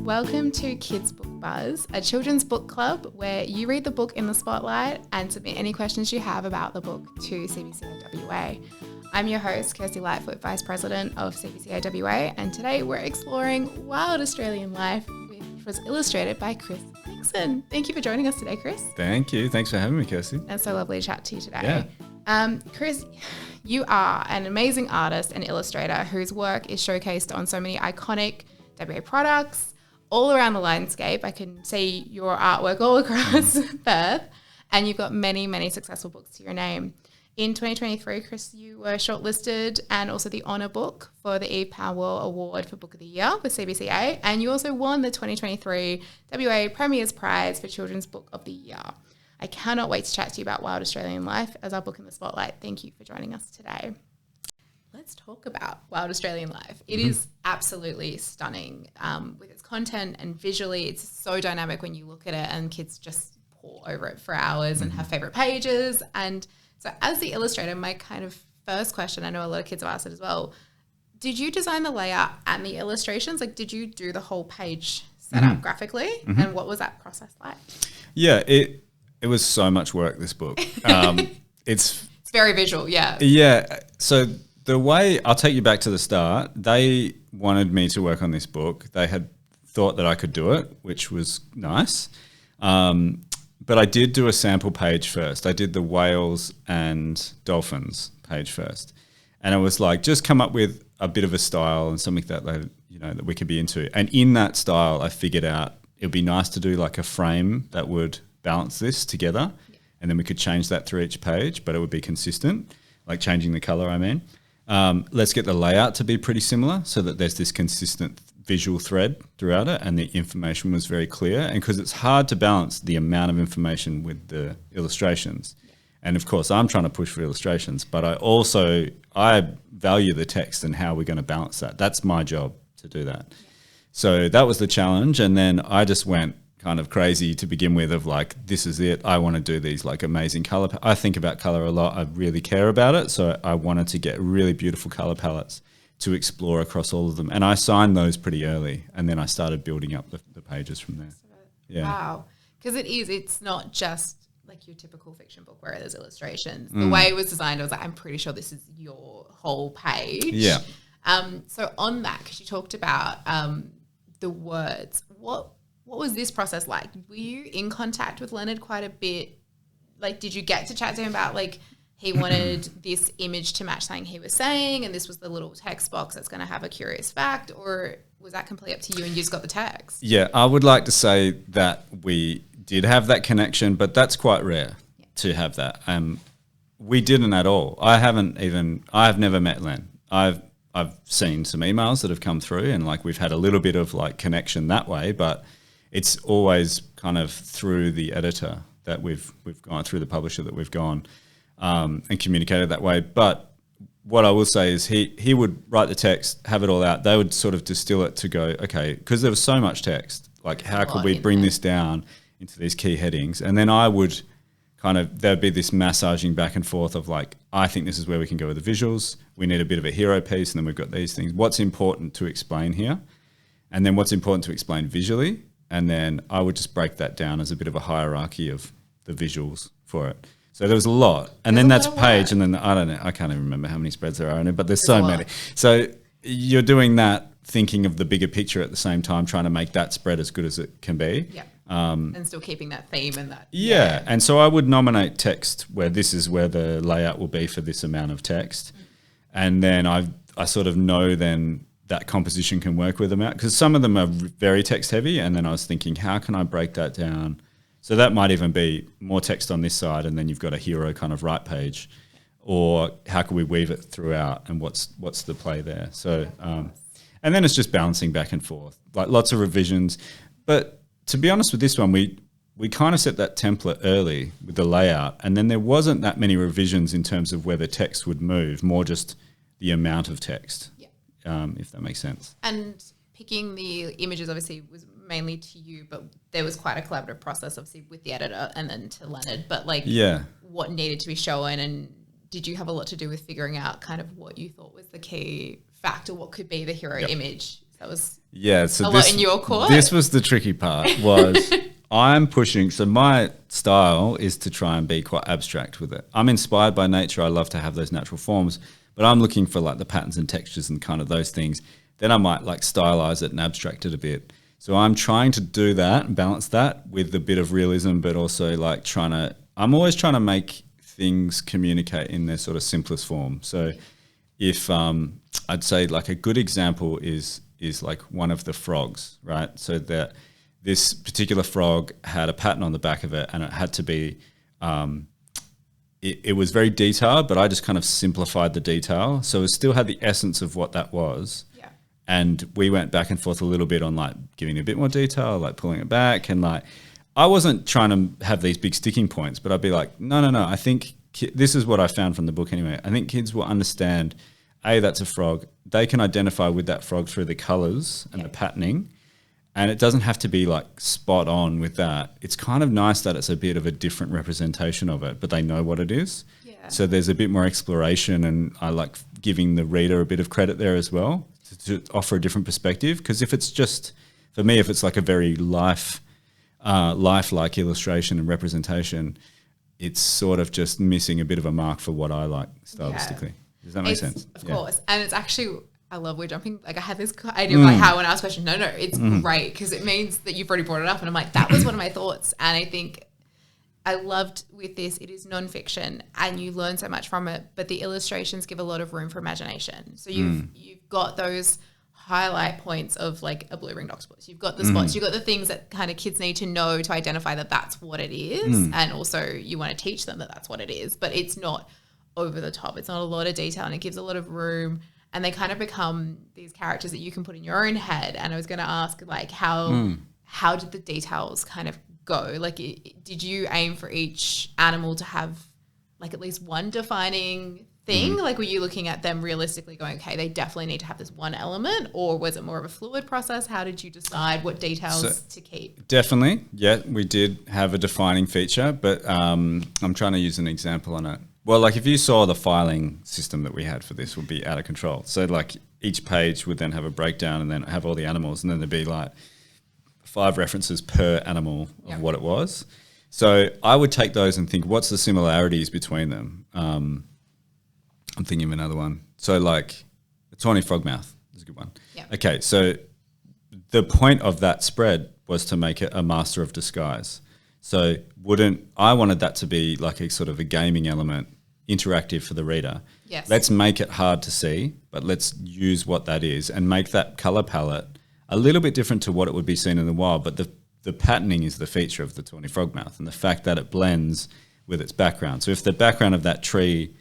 Welcome to Kids Book Buzz, a children's book club where you read the book in the spotlight and submit any questions you have about the book to CBCAWA. I'm your host, Kirsty Lightfoot, Vice President of CBCAWA, and today we're exploring Wild Australian Life, which was illustrated by Nixon. Thank you for joining us today, Chris. Thank you. Thanks for having me, Kirsty. It's so lovely to chat to you today. Yeah. Chris, you are an amazing artist and illustrator whose work is showcased on so many iconic WA products all around the landscape. I can see your artwork all across Perth, and you've got many, many successful books to your name. In 2023, Chris, you were shortlisted and also the honour book for the Eve Powell Award for Book of the Year with CBCA, and you also won the 2023 WA Premier's Prize for Children's Book of the Year. I cannot wait to chat to you about Wild Australian Life as our book in the spotlight. Thank you for joining us today. Let's talk about Wild Australian Life. It is absolutely stunning with its content and visually. It's so dynamic when you look at it, and kids just pore over it for hours and have favourite pages. And so as the illustrator, my kind of first question, I know a lot of kids have asked it as well, did you design the layout and the illustrations? Like, did you do the whole page set up graphically? And what was that process like? Yeah, it was so much work, this book. It's very visual, yeah. Yeah, so the way, I'll take you back to the start. They wanted me to work on this book. They had thought that I could do it, which was nice. But I did do a sample page first. I did the whales and dolphins page first. And it was like, just come up with a bit of a style and something that that we could be into. And in that style, I figured out it would be nice to do like a frame that would balance this together. And then we could change that through each page, but it would be consistent, like changing the color, I mean. Let's get the layout to be pretty similar so that there's this consistent visual thread throughout it, and the information was very clear. And because it's hard to balance the amount of information with the illustrations. And of course, I'm trying to push for illustrations, but I value the text and how we're going to balance that. That's my job to do that. So that was the challenge. And then I just went kind of crazy to begin with of like, this is it. I want to do these like amazing color. I think about color a lot. I really care about it. So I wanted to get really beautiful color palettes to explore across all of them. And I signed those pretty early. And then I started building up the pages from there. Yeah. Wow. Because it's not just like your typical fiction book where there's illustrations. The way it was designed, I was like, I'm pretty sure this is your whole page. Yeah. So on that, because you talked about the words, what was this process like? Were you in contact with Leonard quite a bit? Like, did you get to chat to him about like, he wanted this image to match something he was saying, and this was the little text box that's going to have a curious fact, or was that completely up to you and you just got the text? Yeah, I would like to say that we did have that connection, but that's quite rare to have that. We didn't at all. I've never met Len. I've seen some emails that have come through, and like we've had a little bit of like connection that way, but it's always kind of through the editor that we've gone, through the publisher that we've gone and communicated that way. But what I will say is he would write the text, have it all out. They would sort of distill it to go, okay, because there was so much text, like how could we bring this down into these key headings? And then I would there'd be this massaging back and forth of like, I think this is where we can go with the visuals. We need a bit of a hero piece, and then we've got these things. What's important to explain here? And then what's important to explain visually? And then I would just break that down as a bit of a hierarchy of the visuals for it. So there was a lot. And then that's a page, and then I don't know, I can't even remember how many spreads there are in it, but there's so many. So you're doing that, thinking of the bigger picture at the same time, trying to make that spread as good as it can be. Yeah. And still keeping that theme and that. Yeah. And so I would nominate text where this is where the layout will be for this amount of text. And then I sort of know then that composition can work with them out, because some of them are very text heavy. And then I was thinking, how can I break that down? So that might even be more text on this side, and then you've got a hero kind of right page, or how can we weave it throughout, and what's the play there? So, and then it's just balancing back and forth, like lots of revisions. But to be honest with this one, we kind of set that template early with the layout, and then there wasn't that many revisions in terms of where the text would move, more just the amount of text, if that makes sense. And picking the images obviously was mainly to you, but there was quite a collaborative process obviously with the editor and then to Leonard, but like what needed to be shown, and did you have a lot to do with figuring out kind of what you thought was the key fact or what could be the hero image? That was so a lot in your court. This was the tricky part. Was I'm pushing. So my style is to try and be quite abstract with it. I'm inspired by nature. I love to have those natural forms, but I'm looking for like the patterns and textures and kind of those things. Then I might like stylize it and abstract it a bit. So I'm trying to do that and balance that with a bit of realism, but also like I'm always trying to make things communicate in their sort of simplest form. So if I'd say like a good example is like one of the frogs, right? So that this particular frog had a pattern on the back of it, and it had to be, it was very detailed, but I just kind of simplified the detail. So it still had the essence of what that was. Yeah. And we went back and forth a little bit on like giving it a bit more detail, like pulling it back. And like, I wasn't trying to have these big sticking points, but I'd be like, no. I think this is what I found from the book anyway. I think kids will understand, that's a frog. They can identify with that frog through the colors and the patterning. And it doesn't have to be like spot on with that. It's kind of nice that it's a bit of a different representation of it, but they know what it is. Yeah. So there's a bit more exploration, and I like giving the reader a bit of credit there as well to offer a different perspective. Because if it's just, for me, if it's like a very lifelike illustration and representation, it's sort of just missing a bit of a mark for what I like stylistically. Yeah. Does that make sense? Of course. And it's actually, I love we're jumping, like I had this idea of like how when I ask questions, no, it's great because it means that you've already brought it up, and I'm like, that was one of my thoughts. And I think I loved with this, it is nonfiction and you learn so much from it, but the illustrations give a lot of room for imagination. So you've got those highlight points of like a blue-ringed octopus. You've got the spots, you've got the things that kind of kids need to know to identify that that's what it is. And also you want to teach them that that's what it is, but it's not over the top. It's not a lot of detail, and it gives a lot of room, and they kind of become these characters that you can put in your own head. And I was going to ask like how did the details kind of go? Like did you aim for each animal to have like at least one defining thing? Like were you looking at them realistically going, okay, they definitely need to have this one element, or was it more of a fluid process? How did you decide what details to keep? Definitely. Yeah, we did have a defining feature, but I'm trying to use an example on it. Well, like if you saw the filing system that we had for this would be out of control. So like each page would then have a breakdown and then have all the animals, and then there'd be like 5 references per animal of what it was. So I would take those and think, what's the similarities between them? I'm thinking of another one. So like the tawny frogmouth is a good one. Yep. Okay, so the point of that spread was to make it a master of disguise. So I wanted that to be like a sort of a gaming element, interactive for the reader. Yes. Let's make it hard to see, but let's use what that is and make that color palette a little bit different to what it would be seen in the wild. But the patterning is the feature of the tawny frogmouth, and the fact that it blends with its background. So if the background of that tree,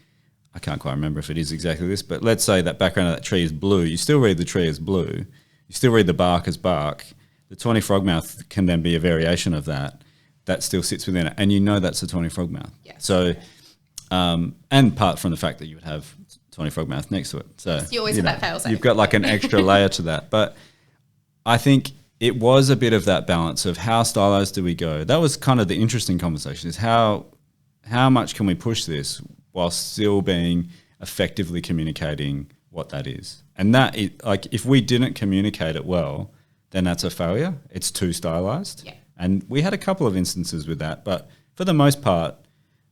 I can't quite remember if it is exactly this, but let's say that background of that tree is blue, you still read the tree as blue, you still read the bark as bark. The tawny frogmouth can then be a variation of that still sits within it, and you know that's a tawny frogmouth. Yes. So, and apart from the fact that you would have tawny frogmouth next to it. So you always have that fail-safe. You've got like an extra layer to that. But I think it was a bit of that balance of how stylized do we go. That was kind of the interesting conversation, is how much can we push this while still being effectively communicating what that is. And that is, like, if we didn't communicate it well, then that's a failure. It's too stylized. Yeah. And we had a couple of instances with that, but for the most part,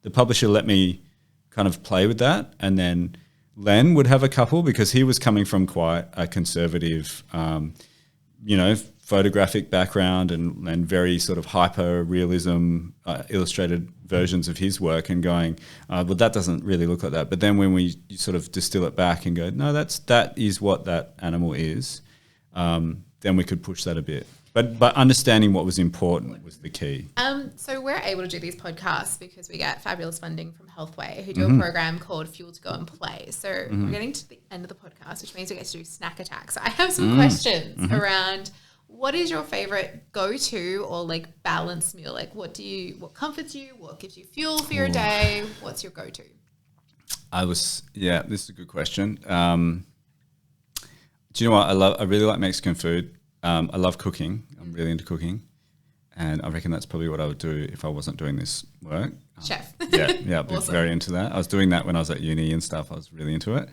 the publisher let me kind of play with that. And then Len would have a couple, because he was coming from quite a conservative, photographic background and very sort of hyper realism illustrated versions of his work, and going, well, that doesn't really look like that. But then when we sort of distill it back and go, no, that is what that animal is, then we could push that a bit. But understanding what was important was the key. So we're able to do these podcasts because we get fabulous funding from Healthway, who do a program called Fuel to Go and Play. So we're getting to the end of the podcast, which means we get to do snack attacks. So I have some questions around, what is your favorite go-to or like balanced meal? Like what comforts you? What gives you fuel for your day? What's your go-to? This is a good question. Do you know what? I really like Mexican food. I love cooking. I'm really into cooking. And I reckon that's probably what I would do if I wasn't doing this work. Chef. Yeah, I'd be very into that. I was doing that when I was at uni and stuff. I was really into it.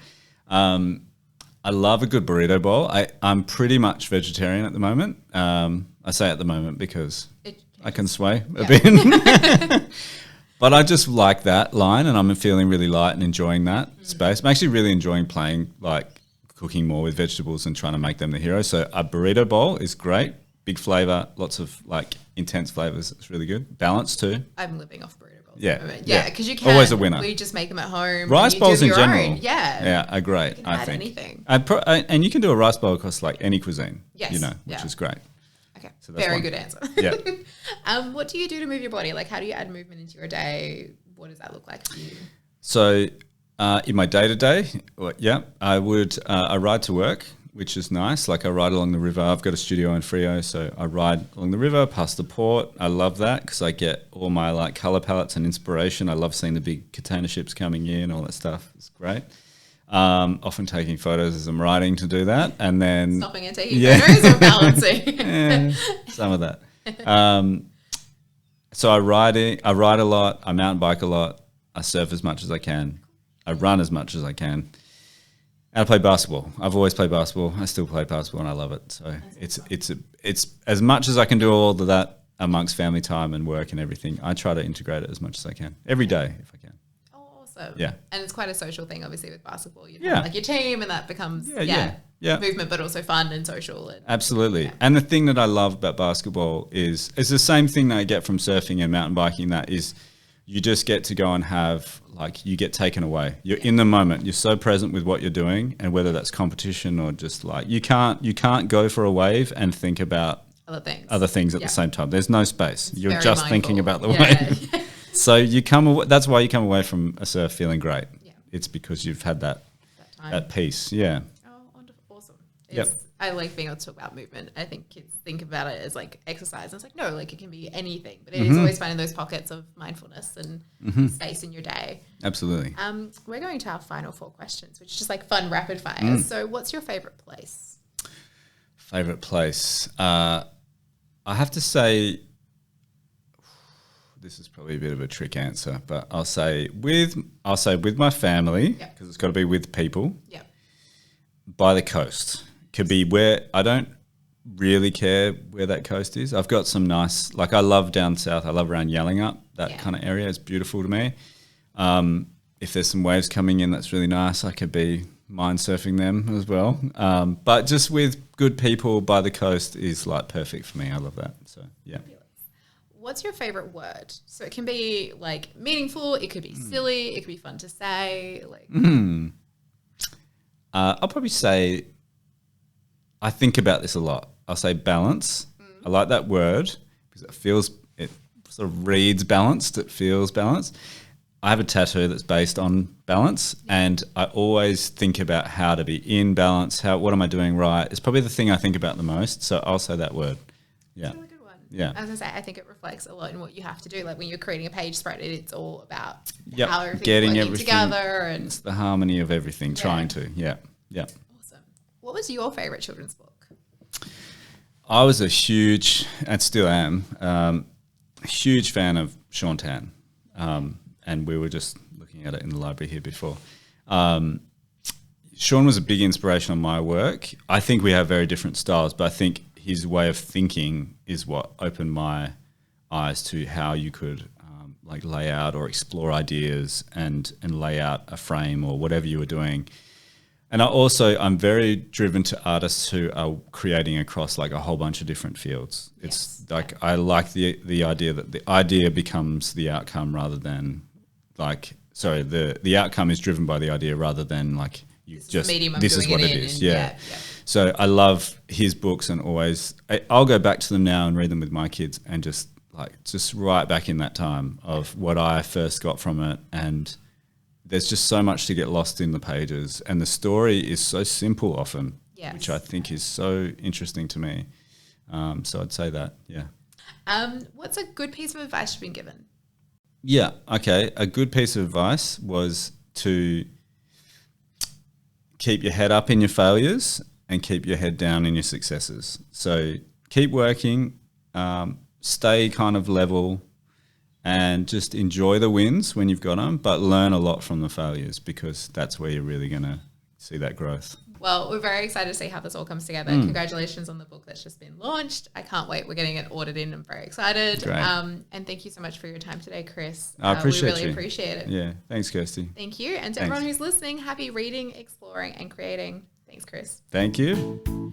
I love a good burrito bowl. I'm pretty much vegetarian at the moment. I say at the moment because I can sway a bit. But I just like that line, and I'm feeling really light and enjoying that space. I'm actually really enjoying playing, like cooking more with vegetables and trying to make them the hero. So a burrito bowl is great. Big flavor, lots of like intense flavors. It's really good. Balance too. I'm living off burrito bowls. Yeah. Because you can. Always a winner. We just make them at home. Rice bowls in general. Own. Yeah, are great. You can add anything. And you can do a rice bowl across like any cuisine. Yes. Which is great. Okay. So Very good answer. Yeah. What do you do to move your body? Like, how do you add movement into your day? What does that look like for you? So, in my day to day, I would I ride to work, which is nice. Like I ride along the river. I've got a studio in Frio, so I ride along the river past the port. I love that because I get all my like color palettes and inspiration. I love seeing the big container ships coming in, all that stuff. It's great. Often taking photos as I'm riding to do that, and then stopping and taking photos or balancing. Some of that. So I ride a lot. I mountain bike a lot. I surf as much as I can. I run as much as I can. And I play basketball. I've always played basketball. I still play basketball, and I love it. So it's as much as I can do all of that amongst family time and work and everything. I try to integrate it as much as I can every day if I can. Awesome. Yeah. And it's quite a social thing, obviously, with basketball. You have like your team, and that becomes movement, but also fun and social. And, absolutely. And the thing that I love about basketball is it's the same thing that I get from surfing and mountain biking. That is, you just get to go and have like you get taken away. You're in the moment. You're so present with what you're doing, and whether that's competition or just like you can't go for a wave and think about other things at the same time. There's no space. You're just mindful. Thinking about the wave. So that's why you come away from a surf feeling great. Yeah. It's because you've had that peace. Yeah. Oh, wonderful. Awesome. I like being able to talk about movement. I think kids think about it as like exercise. And it's like, no, like it can be anything, but it is always finding those pockets of mindfulness and space in your day. Absolutely. We're going to our final 4 questions, which is just like fun rapid fire. So what's your favorite place? Favorite place? I have to say, this is probably a bit of a trick answer, but I'll say with my family because it's got to be with people. Yep. By the coast could be where I don't really care where that coast is. I've got some nice, like I love down south. I love around Yallingup. That kind of area is beautiful to me. If there's some waves coming in, that's really nice. I could be mind surfing them as well. But just with good people by the coast is like perfect for me. I love that. So yeah. What's your favorite word? So it can be like meaningful, it could be silly, it could be fun to say. Like, I'll probably say, I think about this a lot. I'll say balance. I like that word because it sort of reads balanced. It feels balanced. I have a tattoo that's based on balance, and I always think about how to be in balance. What am I doing right? It's probably the thing I think about the most. So I'll say that word. Yeah. Yeah. As I say, I think it reflects a lot in what you have to do. Like when you're creating a page spread, it's all about how everything's working together. And it's the harmony of everything, trying to. Yeah. Awesome. What was your favourite children's book? I was a huge, and still am, a huge fan of Sean Tan. And we were just looking at it in the library here before. Sean was a big inspiration on my work. I think we have very different styles, but I think his way of thinking is what opened my eyes to how you could like lay out or explore ideas and lay out a frame or whatever you were doing. And I'm very driven to artists who are creating across like a whole bunch of different fields. It's like I like the idea that the idea becomes the outcome rather than the outcome is driven by the idea rather than like this is what it is. Yeah. So I love his books and I'll go back to them now and read them with my kids and just right back in that time of what I first got from it. And there's just so much to get lost in the pages, and the story is so simple often, which I think is so interesting to me. So I'd say that, yeah. What's a good piece of advice you've been given? Yeah, okay. A good piece of advice was to keep your head up in your failures and keep your head down in your successes. So keep working, stay kind of level, and just enjoy the wins when you've got them, but learn a lot from the failures because that's where you're really going to see that growth. Well, we're very excited to see how this all comes together. Congratulations on the book that's just been launched. I can't wait. We're getting it ordered in. I'm very excited. Great. And thank you so much for your time today, Chris. I appreciate we really you. appreciate it. Yeah. Thanks, Kirsty. Thank you. And to everyone who's listening, happy reading, exploring, and creating. Thanks, Chris. Thank you.